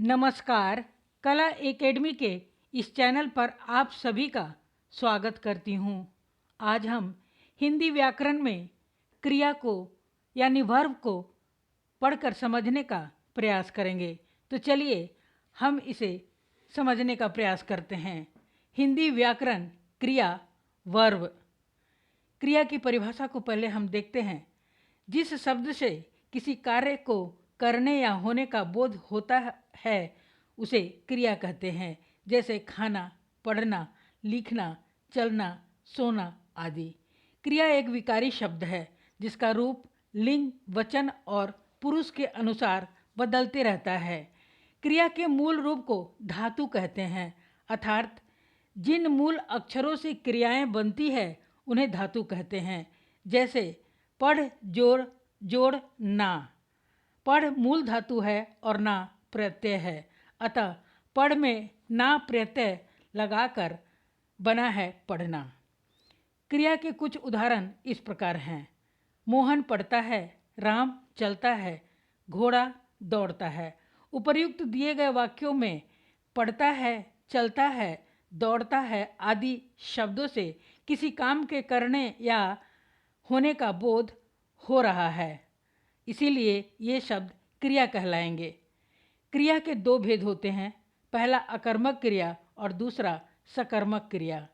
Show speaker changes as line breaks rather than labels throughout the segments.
नमस्कार। कला एकेडमी के इस चैनल पर आप सभी का स्वागत करती हूँ। आज हम हिंदी व्याकरण में क्रिया को यानी वर्ब को पढ़कर समझने का प्रयास करेंगे। तो चलिए हम इसे समझने का प्रयास करते हैं। हिंदी व्याकरण क्रिया वर्ब। क्रिया की परिभाषा को पहले हम देखते हैं। जिस शब्द से किसी कार्य को करने या होने का बोध होता है उसे क्रिया कहते हैं। जैसे खाना, पढ़ना, लिखना, चलना, सोना आदि। क्रिया एक विकारी शब्द है जिसका रूप लिंग, वचन और पुरुष के अनुसार बदलते रहता है। क्रिया के मूल रूप को धातु कहते हैं, अर्थात जिन मूल अक्षरों से क्रियाएं बनती है उन्हें धातु कहते हैं। जैसे पढ़, जोड़, जोड़, ना। पढ़ मूल धातु है और ना प्रत्यय है, अतः पढ़ में ना प्रत्यय लगाकर बना है पढ़ना। क्रिया के कुछ उदाहरण इस प्रकार हैं। मोहन पढ़ता है, राम चलता है, घोड़ा दौड़ता है। उपर्युक्त दिए गए वाक्यों में पढ़ता है, चलता है, दौड़ता है आदि शब्दों से किसी काम के करने या होने का बोध हो रहा है, इसीलिए ये शब्द क्रिया कहलाएंगे। क्रिया के दो भेद होते हैं, पहला अकर्मक क्रिया और दूसरा सकर्मक क्रिया।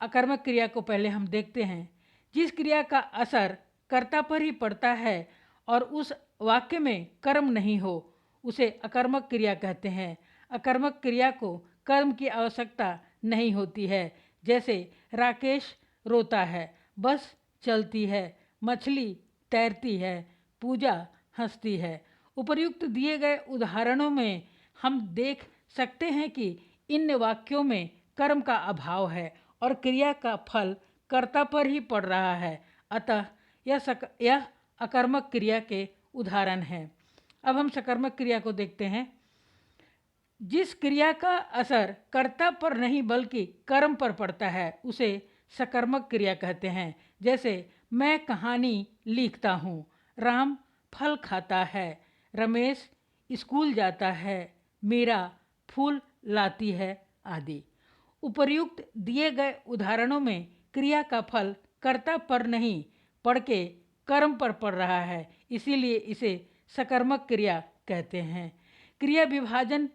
अकर्मक क्रिया को पहले हम देखते हैं। जिस क्रिया का असर कर्ता पर ही पड़ता है और उस वाक्य में कर्म नहीं हो उसे अकर्मक क्रिया कहते हैं। अकर्मक क्रिया को कर्म की आवश्यकता नहीं होती है। जैसे राकेश रोता है, बस चलती है, मछली तैरती है, पूजा हंसती है। उपर्युक्त दिए गए उदाहरणों में हम देख सकते हैं कि इन वाक्यों में कर्म का अभाव है और क्रिया का फल कर्ता पर ही पड़ रहा है, अतः यह अकर्मक क्रिया के उदाहरण हैं। अब हम सकर्मक क्रिया को देखते हैं। जिस क्रिया का असर कर्ता पर नहीं बल्कि कर्म पर पड़ता है उसे सकर्मक क्रिया कहते हैं। जैसे मैं कहानी लिखता हूँ, राम फल खाता है, रमेश स्कूल जाता है, मीरा फूल लाती है आदि। उपर्युक्त दिए गए उदाहरणों में क्रिया का फल कर्ता पर नहीं पड़ के कर्म पर पड़ रहा है, इसीलिए इसे सकर्मक क्रिया कहते हैं। क्रिया विभाजन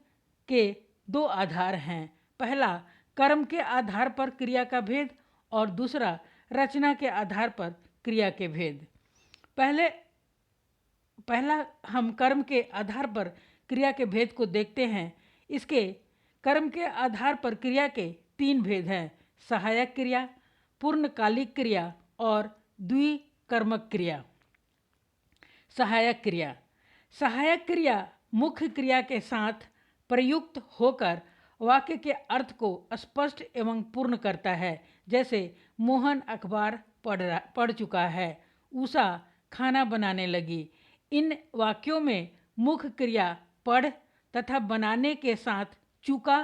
के दो आधार हैं, पहला कर्म के आधार पर क्रिया का भेद और दूसरा रचना के आधार पर क्रिया के भेद। पहला हम कर्म के आधार पर क्रिया के भेद को देखते हैं। इसके कर्म के आधार पर क्रिया के तीन भेद हैं, सहायक क्रिया, पूर्णकालिक क्रिया और द्विकर्मक क्रिया। सहायक क्रिया मुख्य क्रिया के साथ प्रयुक्त होकर वाक्य के अर्थ को स्पष्ट एवं पूर्ण करता है। जैसे मोहन अखबार पढ़ चुका है, उषा खाना बनाने लगी। इन वाक्यों में मुख्य क्रिया पढ़ तथा बनाने के साथ चुका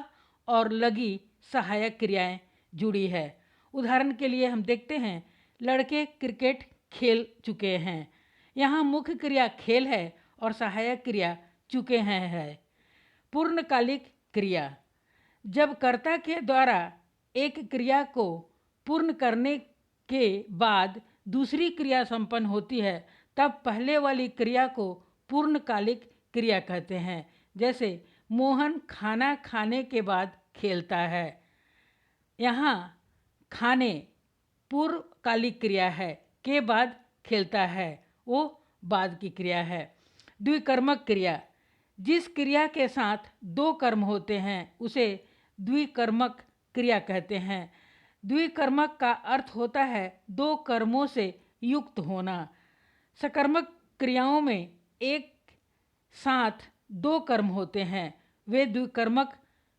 और लगी सहायक क्रियाएं जुड़ी है। उदाहरण के लिए हम देखते हैं, लड़के क्रिकेट खेल चुके हैं। यहाँ मुख्य क्रिया खेल है और सहायक क्रिया चुके हैं है। पूर्णकालिक क्रिया, जब कर्ता के द्वारा एक क्रिया को पूर्ण करने के बाद दूसरी क्रिया संपन्न होती है तब पहले वाली क्रिया को पूर्णकालिक क्रिया कहते हैं। जैसे मोहन खाना खाने के बाद खेलता है। यहाँ खाने पूर्वकालिक क्रिया है, के बाद खेलता है वो बाद की क्रिया है। द्विकर्मक क्रिया, जिस क्रिया के साथ दो कर्म होते हैं उसे द्विकर्मक क्रिया कहते हैं। द्विकर्मक का अर्थ होता है दो कर्मों से युक्त होना। सकर्मक क्रियाओं में एक साथ दो कर्म होते हैं, वे द्विकर्मक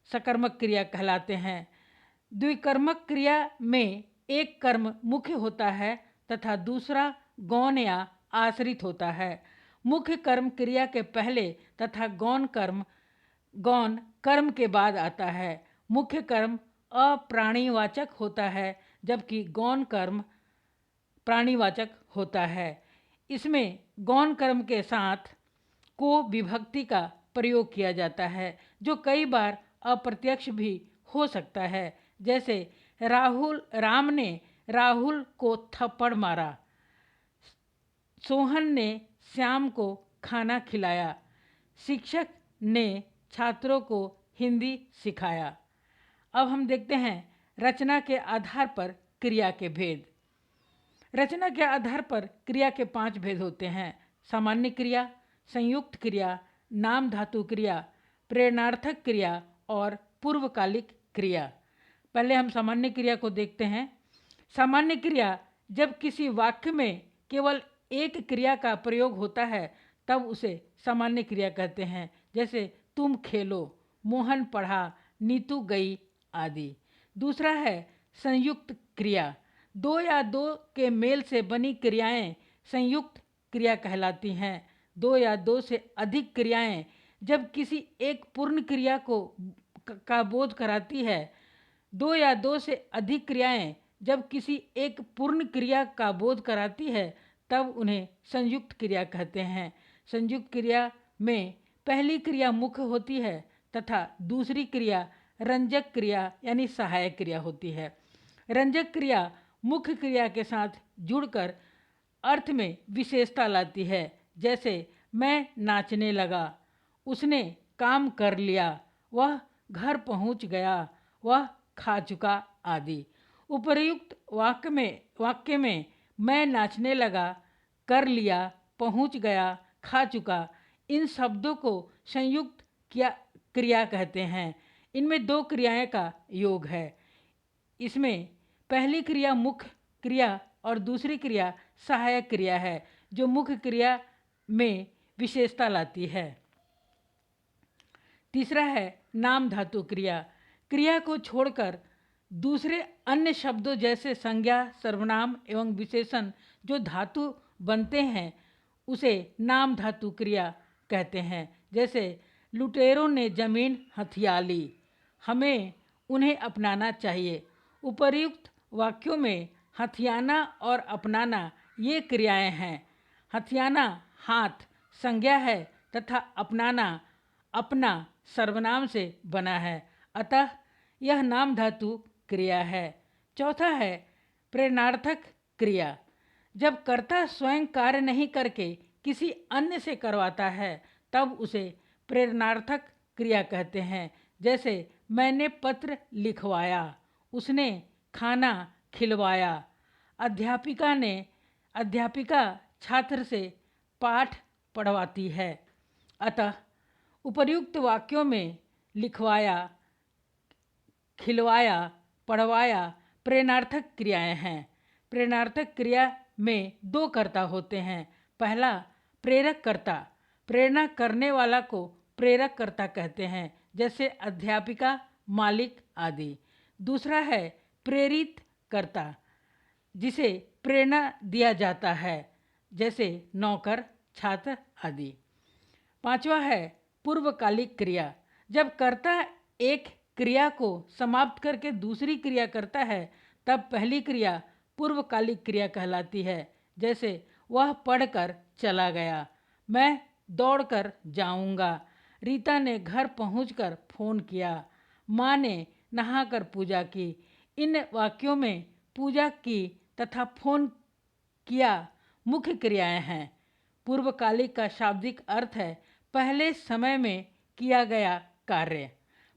सकर्मक क्रिया कहलाते हैं। द्विकर्मक क्रिया में एक कर्म मुख्य होता है तथा दूसरा गौण या आश्रित होता है। मुख्य कर्म क्रिया के पहले तथा गौण कर्म के बाद आता है। मुख्य कर्म अप्राणीवाचक होता है जबकि गौण कर्म प्राणीवाचक होता है। इसमें गौण कर्म के साथ को विभक्ति का प्रयोग किया जाता है, जो कई बार अप्रत्यक्ष भी हो सकता है। जैसे राम ने राहुल को थप्पड़ मारा, सोहन ने श्याम को खाना खिलाया, शिक्षक ने छात्रों को हिंदी सिखाया। अब हम देखते हैं रचना के आधार पर क्रिया के भेद। रचना के आधार पर क्रिया के 5 भेद होते हैं: सामान्य क्रिया, संयुक्त क्रिया, नाम धातु क्रिया, प्रेरणार्थक क्रिया और पूर्वकालिक क्रिया। पहले हम सामान्य क्रिया को देखते हैं। सामान्य क्रिया जब किसी वाक्य में केवल एक क्रिया का प्रयोग होता है तब उसे सामान्य क्रिया कहते हैं। जैसे तुम खेलो, मोहन पढ़ा, नीतू गई आदि। दूसरा है संयुक्त क्रिया। 2 या 2 के मेल से बनी क्रियाएं संयुक्त क्रिया कहलाती हैं। 2 या 2 से अधिक क्रियाएं जब किसी एक पूर्ण क्रिया का बोध कराती है। 2 या 2 से अधिक क्रियाएं जब किसी एक पूर्ण क्रिया का बोध कराती है तब उन्हें संयुक्त क्रिया कहते हैं। संयुक्त क्रिया में पहली क्रिया मुख्य होती है तथा दूसरी क्रिया रंजक क्रिया यानी सहायक क्रिया होती है। रंजक क्रिया मुख्य क्रिया के साथ जुड़कर अर्थ में विशेषता लाती है। जैसे मैं नाचने लगा, उसने काम कर लिया, वह घर पहुंच गया, वह खा चुका आदि। उपर्युक्त वाक्य में मैं नाचने लगा, कर लिया, पहुंच गया, खा चुका, इन शब्दों को संयुक्त क्रिया कहते हैं। इनमें 2 क्रियाएं का योग है। इसमें पहली क्रिया मुख्य क्रिया और दूसरी क्रिया सहायक क्रिया है, जो मुख्य क्रिया में विशेषता लाती है। तीसरा है नाम धातु क्रिया। क्रिया को छोड़कर दूसरे अन्य शब्दों जैसे संज्ञा, सर्वनाम एवं विशेषण जो धातु बनते हैं उसे नाम धातु क्रिया कहते हैं। जैसे लुटेरों ने जमीन हथिया ली, हमें उन्हें अपनाना चाहिए। उपर्युक्त वाक्यों में हथियाना और अपनाना ये क्रियाएं हैं। हथियाना हाथ संज्ञा है तथा अपनाना अपना सर्वनाम से बना है, अतः यह नाम धातु क्रिया है। चौथा है प्रेरणार्थक क्रिया। जब कर्ता स्वयं कार्य नहीं करके किसी अन्य से करवाता है तब उसे प्रेरणार्थक क्रिया कहते हैं। जैसे मैंने पत्र लिखवाया, उसने खाना खिलवाया, अध्यापिका छात्र से पाठ पढ़वाती है। अतः उपर्युक्त वाक्यों में लिखवाया, खिलवाया, पढ़वाया प्रेरणार्थक क्रियाएं हैं। प्रेरणार्थक क्रिया में 2 कर्ता होते हैं। पहला प्रेरक कर्ता, प्रेरणा करने वाला को प्रेरक कर्ता कहते हैं, जैसे अध्यापिका, मालिक आदि। दूसरा है प्रेरित कर्ता, जिसे प्रेरणा दिया जाता है, जैसे नौकर, छात्र आदि। पांचवा है पूर्वकालिक क्रिया। जब कर्ता एक क्रिया को समाप्त करके दूसरी क्रिया करता है तब पहली क्रिया पूर्वकालिक क्रिया कहलाती है। जैसे वह पढ़कर चला गया, मैं दौड़कर जाऊंगा, रीता ने घर पहुंचकर फ़ोन किया, माँ ने नहाकर पूजा की। इन वाक्यों में पूजा की तथा फ़ोन किया मुख्य क्रियाएं हैं। पूर्वकालिक का शाब्दिक अर्थ है पहले समय में किया गया कार्य।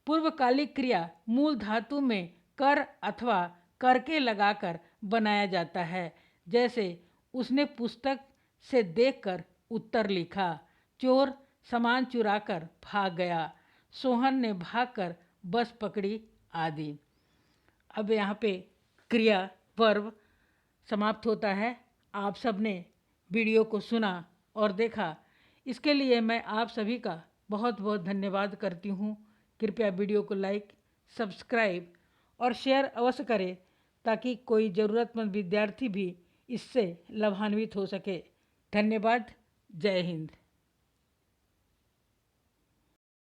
पूर्वकालिक क्रिया मूल धातु में कर अथवा करके लगाकर बनाया जाता है। जैसे उसने पुस्तक से देखकर उत्तर लिखा, चोर सामान चुराकर भाग गया, सोहन ने भागकर बस पकड़ी आदि। अब यहाँ पे क्रिया वर्ब समाप्त होता है। आप सब ने वीडियो को सुना और देखा, इसके लिए मैं आप सभी का बहुत बहुत धन्यवाद करती हूँ। कृपया वीडियो को लाइक, सब्सक्राइब और शेयर अवश्य करें ताकि कोई ज़रूरतमंद विद्यार्थी भी इससे लाभान्वित हो सके। धन्यवाद। जय हिंद।